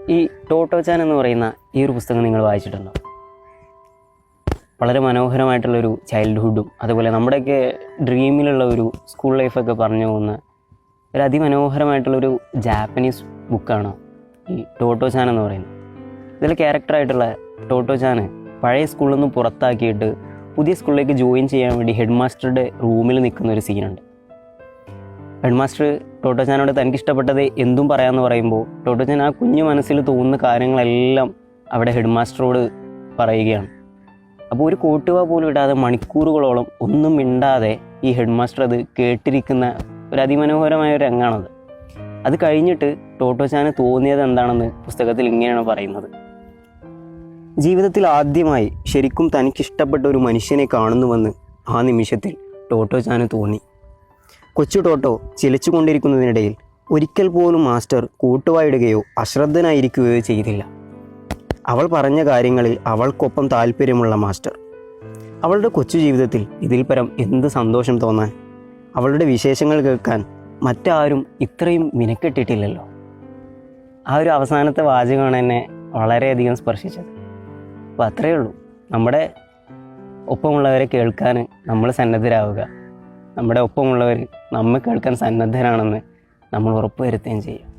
ഈ ടോട്ടോ ചാൻ എന്ന് പറയുന്ന ഈ ഒരു പുസ്തകം നിങ്ങൾ വായിച്ചിട്ടുണ്ടോ? വളരെ മനോഹരമായിട്ടുള്ളൊരു ചൈൽഡ്ഹുഡും അതുപോലെ നമ്മുടെയൊക്കെ ഡ്രീമിലുള്ള ഒരു സ്കൂൾ ലൈഫൊക്കെ പറഞ്ഞു പോകുന്ന ഒരു അതിമനോഹരമായിട്ടുള്ളൊരു ജാപ്പനീസ് ബുക്കാണ് ഈ ടോട്ടോ ചാൻ എന്ന് പറയുന്നത്. ഇതിൽ ക്യാരക്ടറായിട്ടുള്ള ടോട്ടോ ചാന് പഴയ സ്കൂളിൽ നിന്ന് പുറത്താക്കിയിട്ട് പുതിയ സ്കൂളിലേക്ക് ജോയിൻ ചെയ്യാൻ വേണ്ടി ഹെഡ് മാസ്റ്ററുടെ റൂമിൽ നിൽക്കുന്ന ഒരു സീനുണ്ട്. ഹെഡ് മാസ്റ്റർ ടോട്ടോ ചാനോട് തനിക്ക് ഇഷ്ടപ്പെട്ടത് എന്തും പറയാമെന്ന് പറയുമ്പോൾ ടോട്ടോ ചാൻ ആ കുഞ്ഞു മനസ്സിൽ തോന്നുന്ന കാര്യങ്ങളെല്ലാം അവിടെ ഹെഡ് മാസ്റ്ററോട് പറയുകയാണ്. അപ്പോൾ ഒരു കോട്ടുവ പോലും ഇടാതെ മണിക്കൂറുകളോളം ഒന്നും മിണ്ടാതെ ഈ ഹെഡ് മാസ്റ്റർ അത് കേട്ടിരിക്കുന്ന ഒരു അതിമനോഹരമായ ഒരു രംഗമാണത്. അത് കഴിഞ്ഞിട്ട് ടോട്ടോ ചാന് തോന്നിയത് എന്താണെന്ന് പുസ്തകത്തിൽ ഇങ്ങനെയാണ് പറയുന്നത്. ജീവിതത്തിൽ ആദ്യമായി ശരിക്കും തനിക്കിഷ്ടപ്പെട്ട ഒരു മനുഷ്യനെ കാണുന്നുവെന്ന് ആ നിമിഷത്തിൽ ടോട്ടോ ചാന് തോന്നി. കൊച്ചു ടോട്ടോ ചിലച്ചുകൊണ്ടിരിക്കുന്നതിനിടയിൽ ഒരിക്കൽ പോലും മാസ്റ്റർ കൂട്ടുവായിടുകയോ അശ്രദ്ധനായിരിക്കുകയോ ചെയ്തില്ല. അവൾ പറഞ്ഞ കാര്യങ്ങളിൽ അവൾക്കൊപ്പം താല്പര്യമുള്ള മാസ്റ്റർ. അവളുടെ കൊച്ചു ജീവിതത്തിൽ ഇതിൽ പരം എന്ത് സന്തോഷം തോന്നാൻ. അവളുടെ വിശേഷങ്ങൾ കേൾക്കാൻ മറ്റാരും ഇത്രയും മിനക്കെട്ടിട്ടില്ലല്ലോ. ആ ഒരു അവസാനത്തെ വാചകമാണ് എന്നെ വളരെയധികം സ്പർശിച്ചത്. അപ്പോൾ അത്രയേ ഉള്ളൂ. നമ്മുടെ ഒപ്പമുള്ളവരെ കേൾക്കാൻ നമ്മൾ സന്നദ്ധരാവുക, നമ്മുടെ ഒപ്പമുള്ളവർ നമ്മെ കേൾക്കാൻ സന്നദ്ധരാണെന്ന് നമ്മൾ ഉറപ്പുവരുത്തുകയും ചെയ്യും.